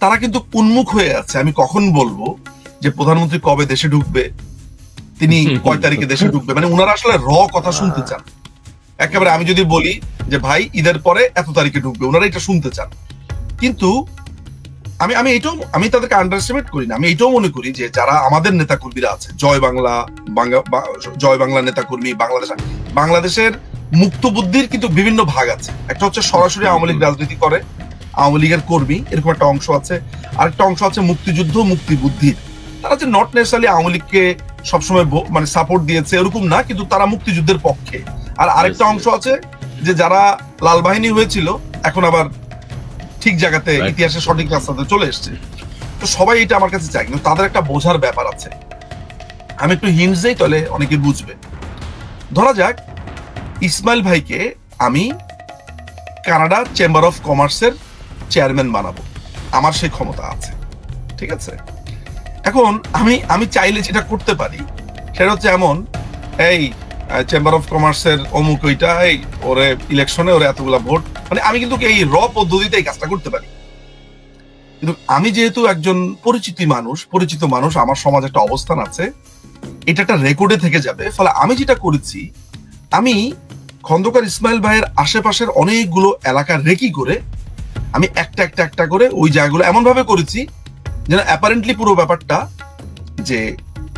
তারা কিন্তু উন্মুখ হয়ে আছে আমি কখন বলবো যে প্রধানমন্ত্রী কবে দেশে ঢুকবে, তিনি কয় তারিখে দেশে ঢুকবে, মানে ওনারা আসলে কথা শুনতে চান। একেবারে আমি যদি বলি যে ভাই ঈদের পরে এত তারিখে ঢুকবে, ওনারা এটা শুনতে চান। কিন্তু আমি তাদেরকে আন্ডারএস্টিমেট করি না। আমি এটাও মনে করি যে যারা আমাদের নেতাকর্মীরা আছে, জয় বাংলা নেতাকর্মী, বাংলাদেশের মুক্ত বুদ্ধির কিন্তু বিভিন্ন ভাগ আছে। একটা হচ্ছে সরাসরি আওয়ামী লীগ রাজনীতি করে, আওয়ামী লীগের কর্মী, এরকম একটা অংশ আছে। আরেকটা অংশ আছে মুক্তিযুদ্ধ মুক্তি বুদ্ধির, তারা যে নট নেসেসারিলি আওয়ামী লীগকে সবসময় মানে সাপোর্ট দিয়েছে এরকম না, কিন্তু তারা মুক্তিযুদ্ধের পক্ষে। আর আরেকটা অংশ আছে যে যারা লাল বাহিনী হয়েছিল এখন আবার ঠিক জায়গাতে ইতিহাসের সঠিক রাস্তাতে চলে এসছে। তো সবাই এটা আমার কাছে চাই, কিন্তু তাদের একটা বোঝার ব্যাপার আছে। আমি একটু হিন্টস দেই তাহলে অনেকে বুঝবে। ধরা যাক ইসমাইল ভাইকে আমি কানাডা চেম্বার অফ কমার্সের চেয়ারম্যান বানাবো, আমার সেই ক্ষমতা আছে, ঠিক আছে? এখন আমি চাইলে যেটা করতে পারি সেটা হচ্ছে এমন, এই চেম্বার অফ কমার্সের অমুক ওইটা, এই ওরে ইলেকশনে ওরে এতগুলা ভোট, মানে আমি কিন্তু এই পদ্ধতিতে এই কাজটা করতে পারি। কিন্তু আমি যেহেতু একজন পরিচিত মানুষ, আমার সমাজে একটা অবস্থান আছে, এটা একটা রেকর্ডে থেকে যাবে। ফলে আমি যেটা করেছি, আমি খন্দকার ইসমাইল ভাইয়ের আশেপাশের অনেকগুলো এলাকা রেকি করে আমি একটা করে ওই জায়গাগুলো এমন ভাবে করেছি যেন অ্যাপারেন্টলি পুরো ব্যাপারটা যে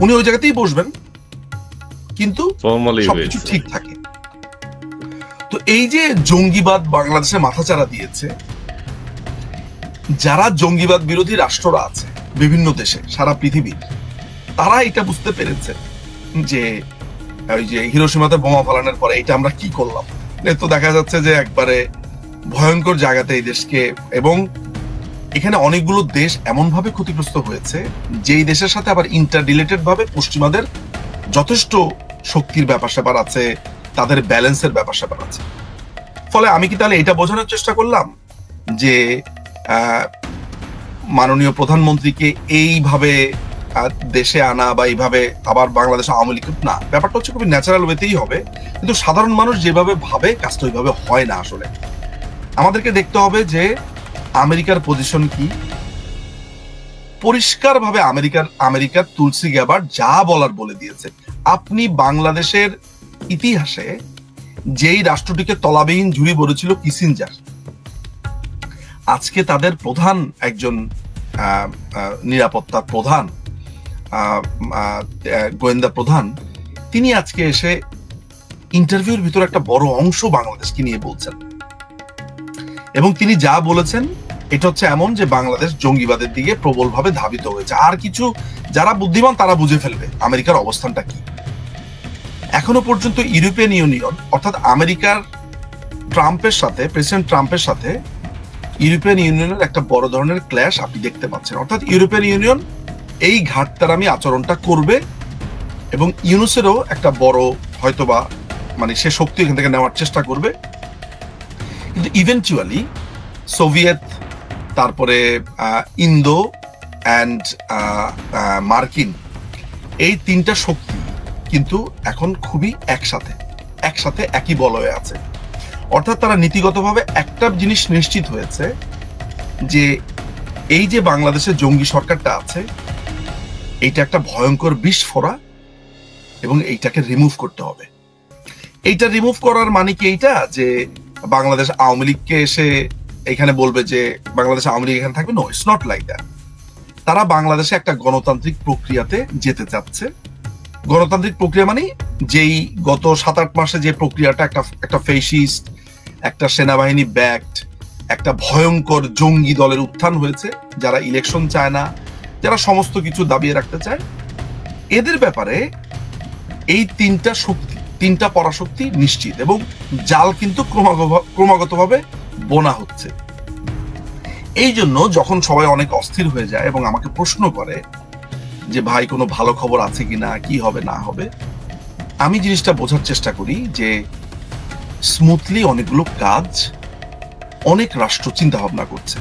উনি ওই জায়গাতেই বসবেন, কিন্তু সবকিছু ঠিক থাকে। তো এই যে জঙ্গিবাদ বাংলাদেশে মাথাচাড়া দিয়েছে, যারা জঙ্গিবাদ বিরোধী রাষ্ট্ররা আছে বিভিন্ন দেশে সারা পৃথিবীর, তারা এটা বুঝতে পেরেছে যে ওই যে হিরোশিমাতে বোমা ফালানোর পরে এটা আমরা কি করলাম। তো দেখা যাচ্ছে যে একবারে ভয়ঙ্কর জায়গাতে এই দেশকে, এবং এখানে অনেকগুলো দেশ এমন ভাবে ক্ষতিগ্রস্ত হয়েছে যেই দেশের সাথে আবার ইন্টার রিলেটেড ভাবে পশ্চিমাদের যথেষ্ট শক্তির ব্যাপার স্যাপার আছে, তাদের ব্যালেন্সের ব্যাপার স্যাপার আছে। ফলে আমি কি তাহলে এটা বোঝানোর চেষ্টা করলাম যে মাননীয় প্রধানমন্ত্রীকে এইভাবে দেশে আনা বা এইভাবে আবার বাংলাদেশ আওয়ামী লীগ, না, ব্যাপারটা হচ্ছে খুবই ন্যাচারাল ওয়েতেই হবে। কিন্তু সাধারণ মানুষ যেভাবে ভাবে কাজটা ওইভাবে হয় না। আসলে আমাদেরকে দেখতে হবে যে আমেরিকার পজিশন কি। পরিষ্কার ভাবে আমেরিকার তুলসী গ্যাবার্ড যা বলার বলে দিয়েছে। আপনি বাংলাদেশের ইতিহাসে যেই রাষ্ট্রটিকে তলাবিহীন ঝুড়ি বলেছিল কিসিঞ্জার, আজকে তাদের প্রধান একজন নিরাপত্তা প্রধান, গোয়েন্দা প্রধান, তিনি আজকে এসে ইন্টারভিউর ভিতরে একটা বড় অংশ বাংলাদেশকে নিয়ে বলছেন, এবং তিনি যা বলেছেন এটা হচ্ছে এমন যে বাংলাদেশ জঙ্গিবাদের দিকে প্রবলভাবে ধাবিত হয়েছে। আর কিছু যারা বুদ্ধিমান তারা বুঝে ফেলবে আমেরিকার অবস্থানটা কি। এখনো পর্যন্ত ইউরোপিয়ান ইউনিয়ন অর্থাৎ আমেরিকার প্রেসিডেন্ট ট্রাম্পের সাথে ইউরোপিয়ান ইউনিয়নের একটা বড় ধরনের ক্ল্যাশ আপনি দেখতে পাচ্ছেন। অর্থাৎ ইউরোপিয়ান ইউনিয়ন এই ঘাটতারামি আচরণটা করবে, এবং ইউনুসেরও একটা বড় হয়তোবা মানে সে শক্তি এখান থেকে নেওয়ার চেষ্টা করবে। কিন্তু ইভেন্চুয়ালি সোভিয়েত, তারপরে ইন্দো অ্যান্ড মার্কিন, এই তিনটা শক্তি কিন্তু এখন খুবই একসাথে একই বলয়ে আছে। অর্থাৎ তারা নীতিগতভাবে একটা জিনিস নিশ্চিত হয়েছে যে এই যে বাংলাদেশের জঙ্গি সরকারটা আছে, এইটা একটা ভয়ঙ্কর বিস্ফোরা, এবং এইটাকে রিমুভ করতে হবে। এইটা রিমুভ করার মানে কি এইটা যে বাংলাদেশ আওয়ামী লীগকে এসে এখানে বলবে যে বাংলাদেশ আওয়ামী লীগ এখানে থাকবে? No, it's not like that. তারা বাংলাদেশে একটা গণতান্ত্রিক প্রক্রিয়াতে যেতে চাচ্ছে। গণতান্ত্রিক প্রক্রিয়া মানে যেই গত 7-8 মাসে যে প্রক্রিয়াটা একটা ফেসিস্ট, একটা সেনাবাহিনী ব্যাকড, একটা ভয়ঙ্কর জঙ্গি দলের উত্থান হয়েছে, যারা ইলেকশন চায় না, যারা সমস্ত কিছু দাবিয়ে রাখতে চায়, এদের ব্যাপারে এই তিনটা পরাশক্তি নিশ্চিত, এবং জাল কিন্তু ক্রমাগতভাবে বোনা হচ্ছে। এই জন্য যখন সবাই অনেক অস্থির হয়ে যায় এবং আমাকে প্রশ্ন করে যে ভাই কোনো ভালো খবর আছে কিনা, কি হবে না হবে, আমি জিনিসটা বোঝার চেষ্টা করি যে স্মুথলি অনেকগুলো কাজ অনেক রাষ্ট্র চিন্তা ভাবনা করছে।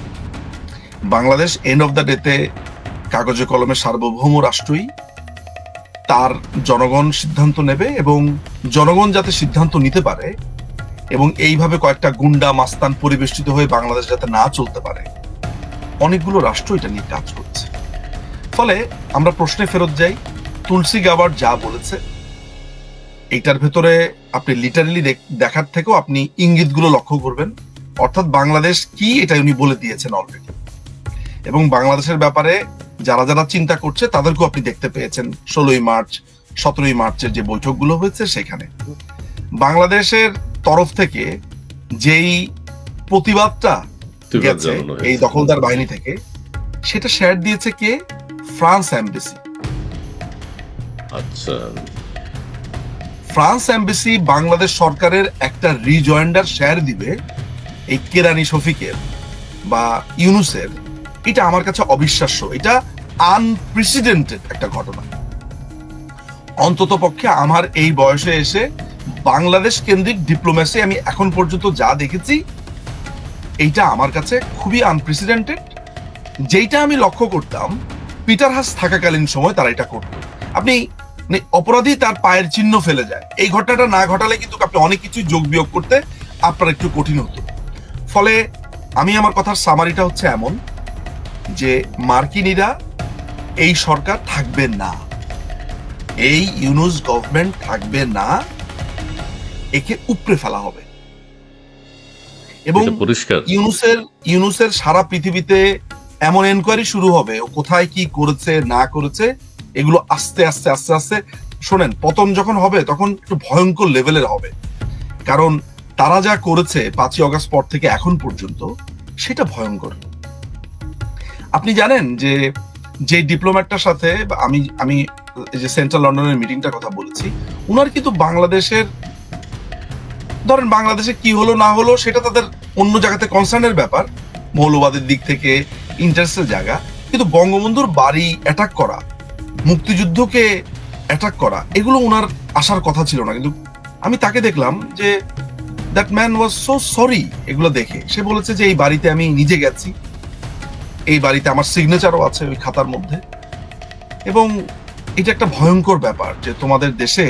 বাংলাদেশ এন্ড অফ দ্য ডেতে কাগজে কলমে সার্বভৌম রাষ্ট্রই, তার জনগণ সিদ্ধান্ত নেবে, এবং জনগণ যাতে সিদ্ধান্ত নিতে পারে এবং এইভাবে কয়েকটা গুন্ডা মাস্তান পরিবেষ্টিত হয়ে বাংলাদেশ যাতে না চলতে পারে, অনেকগুলো রাষ্ট্র এটা নিয়ে কাজ করছে। ফলে আমরা প্রশ্নে ফেরত যাই, তুলসী গাবার্ড যা বলেছে এইটার ভেতরে আপনি লিটারালি দেখার থেকেও আপনি ইঙ্গিতগুলো লক্ষ্য করবেন, অর্থাৎ বাংলাদেশ কি এটা উনি বলে দিয়েছেন অলরেডি। এবং বাংলাদেশের ব্যাপারে যারা যারা চিন্তা করছে তাদেরকেও আপনি দেখতে পেয়েছেন 16ই মার্চ 17ই মার্চের যে বৈঠকগুলো হয়েছে সেখানে। বাংলাদেশের তরফ থেকে যেই প্রতিবাদটা গেছে এই দখলদার বাহিনী থেকে, সেটা শেয়ার দিয়েছে কে? France embassy. আচ্ছা, ফ্রান্স এমবেসি বাংলাদেশ সরকারের একটা রিজয়েন্ডার শেয়ার দিবে এই কেরানি শফিকের বা ইউনুসের, এটা আমার কাছে অবিশ্বাস্য। এটা আনপ্রেসিডেন্টেড একটা ঘটনা। অন্তত পক্ষে আমার এই বয়সে এসে বাংলাদেশ কেন্দ্রিক ডিপ্লোমেসি আমি এখন পর্যন্ত যা দেখেছি, এইটা আমার কাছে খুবই আনপ্রেসিডেন্টেড। যেইটা আমি লক্ষ্য করতাম পিটার হাস থাকাকালীন সময় তারা এটা করত। আপনি অপরাধী তার পায়ের চিহ্ন ফেলে যায়, এই ঘটনাটা না ঘটালে কিন্তু আপনি অনেক কিছু যোগ বিয়োগ করতে আপনার একটু কঠিন হতো। ফলে আমি আমার কথার সামারিটা হচ্ছে এমন যে মার্কিনীরা এই সরকার থাকবে না, এই ইউনুস গভর্নমেন্ট থাকবে না, একে উপড়ে ফেলা হবে। এবং ইউনুসের সারা পৃথিবীতে এমন এনকোয়ারি শুরু হবে, ও কোথায় কি করেছে না করেছে এগুলো আস্তে আস্তে আস্তে আস্তে শোনেন, পতন যখন হবে তখন একটু ভয়ঙ্কর লেভেলের হবে। কারণ তারা যা করেছে 5ই অগস্ট পর থেকে এখন পর্যন্ত সেটা ভয়ঙ্কর। আপনি জানেন যে যে ডিপ্লোম্যাটটার সাথে আমি যে সেন্ট্রাল লন্ডনের মিটিংটার কথা বলেছি, উনার কিন্তু বাংলাদেশের, ধরেন বাংলাদেশে কি হলো না হলো সেটা তাদের অন্য জায়গাতে কনসার্নের ব্যাপার, মৌলবাদের দিক থেকে ইন্টারেস্টের জায়গা, কিন্তু বঙ্গবন্ধুর বাড়ি অ্যাটাক করা, মুক্তিযুদ্ধকে অ্যাটাক করা, এগুলো ওনার আসার কথা ছিল না। কিন্তু আমি তাকে দেখলাম যে that man was so sorry. এগুলো দেখে সে বলেছে যে এই বাড়িতে আমি নিজে গেছি, এই বাড়িতে আমার সিগনেচারও আছে ওই খাতার মধ্যে। এবং এটা একটা ভয়ঙ্কর ব্যাপার যে তোমাদের দেশে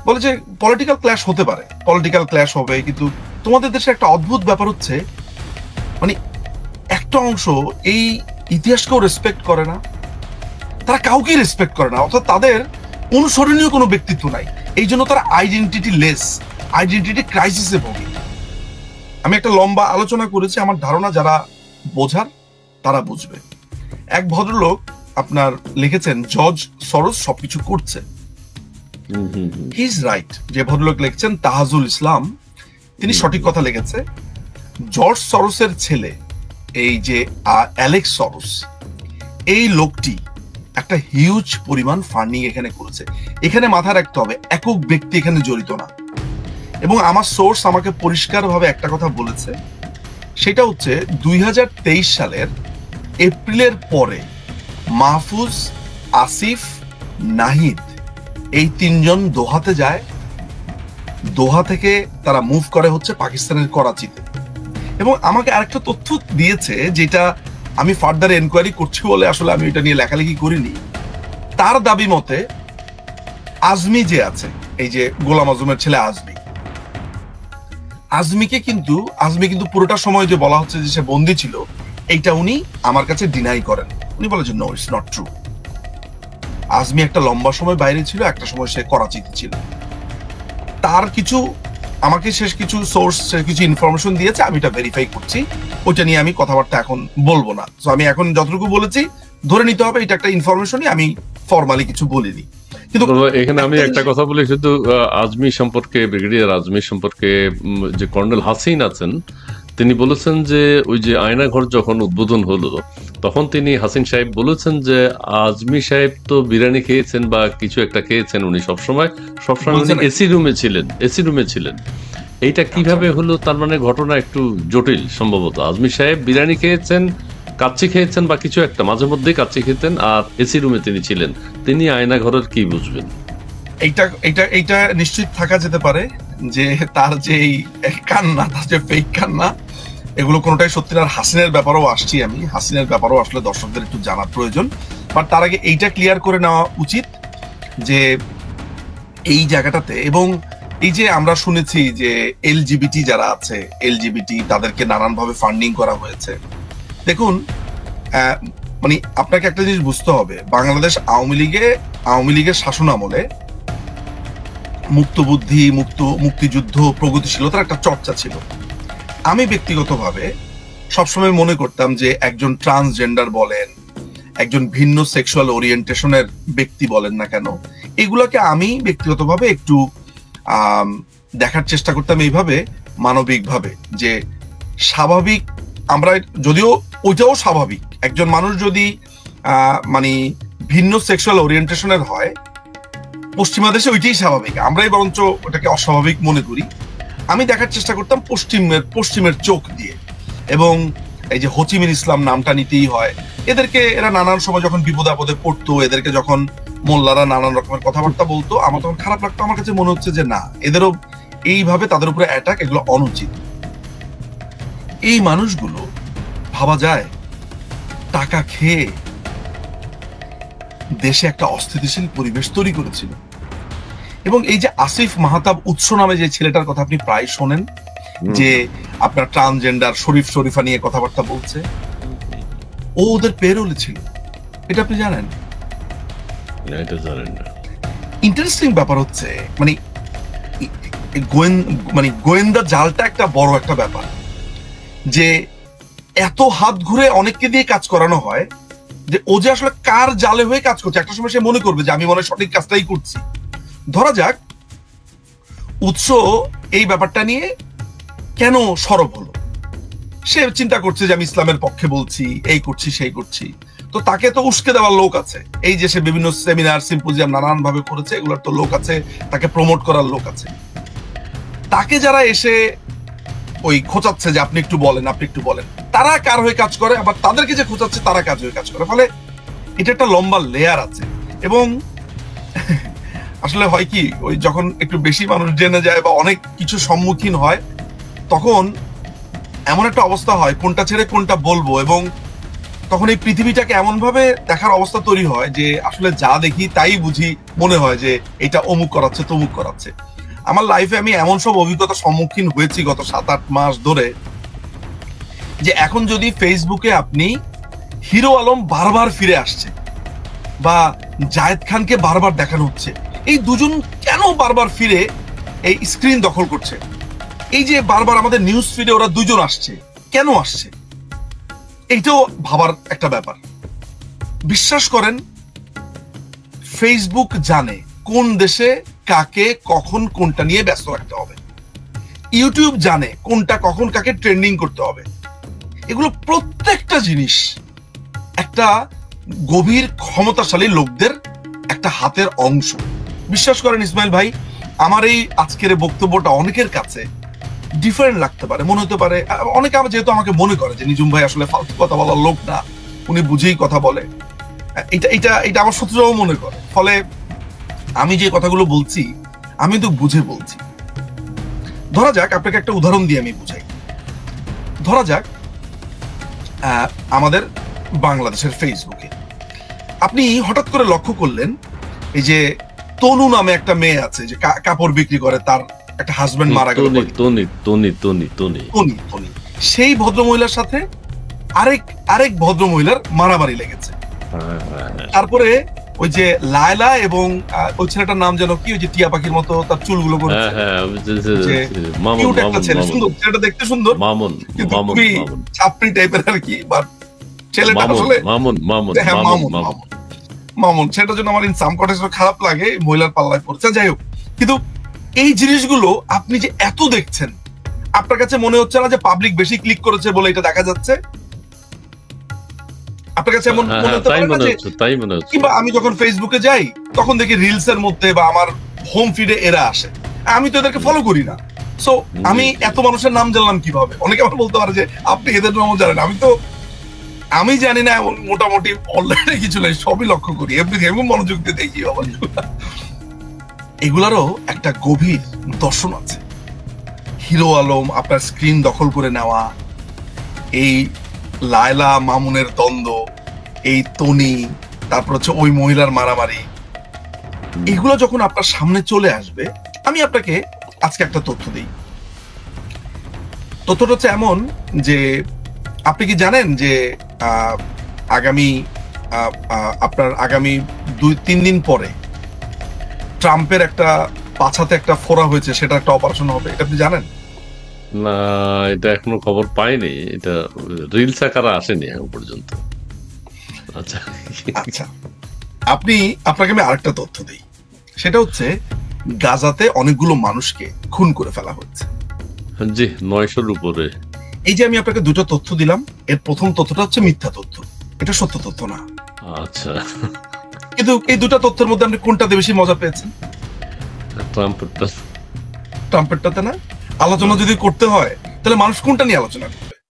বলে যে পলিটিক্যাল ক্ল্যাশ হতে পারে, পলিটিক্যাল ক্ল্যাশ হবে, কিন্তু তোমাদের দেশে একটা অদ্ভুত ব্যাপার হচ্ছে মানে একটা অংশ এই ইতিহাসকেও রেসপেক্ট করে না, তারা কাউকে রেসপেক্ট করে না, অর্থাৎ তাদের অনুসরণীয় কোনো ব্যক্তিত্ব নাই। এই জন্য তারা আইডেন্টিটি লেস, আইডেন্টিটি ক্রাইসিসে ভোগে। আমি একটা লম্বা আলোচনা করেছি, আমার ধারণা যারা বোঝার তারা বুঝবে। এক ভদ্রলোক আপনার লিখেছেন জর্জ সরোজ সবকিছু করছে, হি ইজ রাইট। যে ভদ্রলোক লিখছেন তাহাজুল ইসলাম, তিনি সঠিক কথা লিখেছে। জর্জ সরোসের ছেলে এই যে অ্যালেক্স সরোস, এই লোকটি একটা হিউজ পরিমাণ ফান্ডিং এখানে করেছে। এখানে মাথায় রাখতে হবে একক ব্যক্তি এখানে জড়িত না। এবং আমার সোর্স আমাকে পরিষ্কারভাবে একটা কথা বলেছে, সেটা হচ্ছে 2023 সালের এপ্রিলের পরে মাহফুজ, আসিফ, নাহিদ এই তিনজন দোহাতে যায়, দোহা থেকে তারা মুভ করে হচ্ছে পাকিস্তানের করাচিতে। এবং আমাকে আরেকটা তথ্য দিয়েছে যেটা আমি ফার্দার এনকোয়ারি করছি বলে আসলে আমি এটা নিয়ে লেখালেখি করিনি। তার দাবি মতে আজমি যে আছে, এই যে গোলাম আজমের ছেলে আজমি কিন্তু পুরোটা সময় যে বলা হচ্ছে যে সে বন্দী ছিল, এইটা উনি আমার কাছে ডিনাই করেন। উনি বলে যে no, it's not true. Azmi একটা লম্বা সময় বাইরে ছিল, একটা সময় সে করাচিতে ছিল। তার কিছু আমাকে শেষ কিছু সোর্স কিছু ইনফরমেশন দিয়েছে, আমি এটা ভেরিফাই করছি, ওইটা নিয়ে আমি কথাবার্তা এখন বলবো না। তো আমি এখন যতটুকু বলেছি ধরে নিতে হবে এটা একটা ইনফরমেশনই, আমি ফর্মালি কিছু বলিনি। কিন্তু এখানে আমি একটা কথা বলি শুধু আজমি সম্পর্কে, ব্রিগেডিয়ার আজমি সম্পর্কে, যে কর্নেল হাসিন আছেন তিনি বলেছেন যে ওই যে আয়নাঘর যখন উদ্বোধন হলো তখন তিনি হাসিন সাহেব বলেছেন যে আজমি সাহেব তো বিরিয়ানি খেয়েছেন বা কিছু একটা খেয়েছেন, উনি সবসময় এসি রুমে ছিলেন। এইটা কিভাবে হলো? তার মানে ঘটনা একটু জটিল সম্ভবত। আজমি সাহেব বিরিয়ানি খেয়েছেন, কাচ্চি খেয়েছেন বা কিছু একটা, মাঝে মধ্যেই কাচ্চি খেতেন, আর এসি রুমে তিনি ছিলেন। তিনি আয়নাঘরের কি বুঝবেন? এইটা নিশ্চিত থাকা যেতে পারে যে তার যে কান্না, তার যে ফেক কান্না, এগুলো কোনোটাই সত্যি না। হাসিনের ব্যাপারেও আসছি আমি, হাসিনের ব্যাপারেও আসলে দর্শকদের একটু জানার প্রয়োজন। বাট তার আগে এইটা ক্লিয়ার করে নেওয়া উচিত যে এই জায়গাটাতে, এবং এই যে আমরা শুনেছি যে এলজিবিটি যারা আছে, এলজিবিটি তাদেরকে নানানভাবে ফান্ডিং করা হয়েছে, দেখুন, মানে আপনাকে একটা জিনিস বুঝতে হবে, বাংলাদেশ আওয়ামী লীগের শাসন আমলে মুক্ত বুদ্ধি, মুক্তিযুদ্ধ, প্রগতিশীলতার একটা চর্চা ছিল। আমি ব্যক্তিগতভাবে সবসময় মনে করতাম যে একজন ট্রান্সজেন্ডার বলেন, একজন ভিন্ন সেক্সুয়াল ওরিয়েন্টেশনের ব্যক্তি বলেন না কেন, এগুলাকে আমি ব্যক্তিগতভাবে একটু দেখার চেষ্টা করতাম এইভাবে, মানবিকভাবে, যে স্বাভাবিক, আমরা যদিও ওইটাও স্বাভাবিক, একজন মানুষ যদি মানে ভিন্ন সেক্সুয়াল ওরিয়েন্টেশনের হয়, পশ্চিমা দেশে ওইটাই স্বাভাবিক, আমরাই বরঞ্চ ওটাকে অস্বাভাবিক মনে করি। আমি দেখার চেষ্টা করতাম পশ্চিমের চোখ দিয়ে। এবং এই যে হোচিমিন ইসলাম নামটা নিতেই হয়, এরা নানান সময় যখন বিপদ আপদে পড়তো, এদেরকে যখন মোল্লারা নানান রকমের কথাবার্তা বলতো, আমার তখন খারাপ লাগতো। আমার কাছে মনে হচ্ছে যে না, এদেরও এইভাবে তাদের উপরে অ্যাটাক, এগুলো অনুচিত। এই মানুষগুলো ভাবা যায় টাকা খেয়ে দেশে একটা অস্থিতিশীল পরিবেশ তৈরি করেছিল। এবং এই যে আসিফ মাহতাব উৎস নামে যে ছেলেটার কথা আপনি প্রায় শোনেন, যে আপনার ট্রান্সজেন্ডার শরীফা নিয়ে কথাবার্তা বলছে, ও ওদের পেরোলে ছিল, এটা আপনি জানেন? ইন্টারেস্টিং ব্যাপার হচ্ছে, মানে গোয়েন্দা জালটা একটা বড় একটা ব্যাপার, যে এত হাত ঘুরে অনেককে দিয়ে কাজ করানো হয়, যে ও যে আসলে কার জালে হয়ে কাজ করছে, একটা সময় সে মনে করবে যে আমি মনে হয় সঠিক কাজটাই করছি। ধরা যাক উৎস এই ব্যাপারটা নিয়ে কেন সরব হলো, সে চিন্তা করছে যে আমি ইসলামের পক্ষে বলছি, এই করছি সেই করছি, তো তাকে তো উস্কে দেওয়ার লোক আছে, এই যে সে বিভিন্ন সেমিনার সিম্পোজিয়াম নানান ভাবে করেছে, এগুলোর তো লোক আছে, তাকে প্রমোট করার লোক আছে। তাকে যারা এসে ওই খোঁচাচ্ছে যে আপনি একটু বলেন, তারা কার হয়ে কাজ করে, আবার তাদেরকে যে খোঁচাচ্ছে তারা কাজ হয়ে কাজ করে, ফলে এটা একটা লম্বা লেয়ার আছে। এবং আসলে হয় কি, ওই যখন একটু বেশি মানুষ জেনে যায় বা অনেক কিছু সম্মুখীন হয়, তখন এমন একটা অবস্থা হয় কোনটা ছেড়ে কোনটা বলবো, এবং তখন এই পৃথিবীটাকে এমন ভাবে দেখার অবস্থা তৈরি হয় যে আসলে যা দেখি তাই বুঝি, মনে হয় যে এটা অমুক করাচ্ছে তমুক করাচ্ছে। আমার লাইফে আমি এমন সব অভিজ্ঞতার সম্মুখীন হয়েছি গত 7-8 মাস ধরে, যে এখন যদি ফেসবুকে আপনি হিরো আলম বারবার ফিরে আসছে বা জায়েদ খানকে বারবার দেখানো হচ্ছে, এই দুজন কেন বারবার ফিরে এই স্ক্রিন দখল করছে, এই যে বারবার আমাদের নিউজ ফিডে ওরা দুজন আসছে, কেন আসছে, এইটাও ভাবার একটা ব্যাপার। বিশ্বাস করেন, ফেসবুক জানে কোন দেশে কাকে কখন কোনটা নিয়ে ব্যস্ত রাখতে হবে, ইউটিউব জানে কোনটা কখন কাকে ট্রেন্ডিং করতে হবে। এগুলো প্রত্যেকটা জিনিস একটা গভীর ক্ষমতাশালী লোকদের একটা হাতের অংশ। বিশ্বাস করেন ইসমাইল ভাই, আমার এই আজকের বক্তব্যটা অনেকের কাছে ডিফারেন্ট লাগতে পারে, মনে হতে পারে, অনেকে আবার যেহেতু আমাকে মনে করে যে নিজুম ভাই আসলে ফালতু কথা বলার লোক না, উনি বুঝেই কথা বলে, এটা আমার শত্রুরাও মনে করে। ফলে আমি যে কথাগুলো বলছি আমি তো বুঝে বলছি। ধরা যাক, আপনাকে একটা উদাহরণ দিয়ে আমি বুঝাই। ধরা যাক আমাদের বাংলাদেশের ফেসবুকে আপনি হঠাৎ করে লক্ষ্য করলেন, এই যে তনু নামে একটা মেয়ে আছে যে কাপড় বিক্রি করে, তার একটা হাজবেন্ড মারা গেল, তনি, সেই ভদ্রমহিলার সাথে আরেক ভদ্রমহিলার মারামারি লেগেছে। তারপরে ওই যে লায়লা এবং ওই ছেলেটার নাম যেন কি, ওই যে টিয়া পাখির মতো তার চুলগুলো করেছে, ছেলেটা দেখতে সুন্দর কিন্তু খুবই চাপড়ি টাইপের আর কি, বাট ছেলেটা আসলে মামুন, সেটার জন্য আমার ইনসাম কটেজ খারাপ লাগে, মহিলার পাল্লায় পড়ছে। যাই হোক, কিন্তু এই জিনিসগুলো আপনি যে এত দেখছেন, আপনার কাছে মনে হচ্ছে না যে পাবলিক বেশি ক্লিক করেছে বলে এটা দেখা যাচ্ছে? আপনার কাছে এমন মনে হতে পারে না যে, কিংবা আমি যখন ফেসবুকে যাই তখন দেখি রিলস এর মধ্যে বা আমার হোম ফিডে এরা আসে, আমি তো এদেরকে ফলো করি না, সো আমি এত মানুষের নাম জানলাম কিভাবে? অনেকে আবার বলতে পারে যে আপনি এদের নামও জানেন, আমি জানি না, এমন মোটামুটি অলরেডি কিছু নাই, সবই লক্ষ্য করি, এমনি মনোযোগ দিয়ে দেখি। এগুলারও একটা গভীর দর্শন আছে। হিরো আলম আপনার স্ক্রিন দখল করে নেওয়া, এই লায়লা মামুনের দ্বন্দ্ব, এই তনি, তারপর হচ্ছে ওই মহিলার মারামারি, এগুলো যখন আপনার সামনে চলে আসবে, আমি আপনাকে আজকে একটা তথ্য দিই। তথ্যটা হচ্ছে এমন যে আপনি কি জানেন যে আগামী আপনার আগামী 2-3 দিন পরে ট্রাম্পের একটা পাছাতে একটা ফোড়া হয়েছে, সেটা একটা অপারেশন হবে, এটা আপনি জানেন? না, এটা এখনো খবর পাইনি, এটা রিলস আকারে আসেনি এখন পর্যন্ত। আচ্ছা আচ্ছা, আপনাকে আমি আরেকটা তথ্য দিই, সেটা হচ্ছে গাজাতে অনেকগুলো মানুষকে খুন করে ফেলা হচ্ছে। জি, 900-র উপরে। এই যে আমি আপনাকে দুটো তথ্য দিলাম, এর প্রথম তথ্যটা হচ্ছে মিথ্যা তথ্য, এটা সত্য তথ্য না। আচ্ছা, কিন্তু এই দুটো তথ্যের মধ্যে আপনি কোনটাতে বেশি মজা পেয়েছেন? ট্রাম্পেরটা। ট্রাম্পেরটাতে না? আলোচনা যদি করতে হয় তাহলে মানুষ কোনটা নিয়ে আলোচনা করে?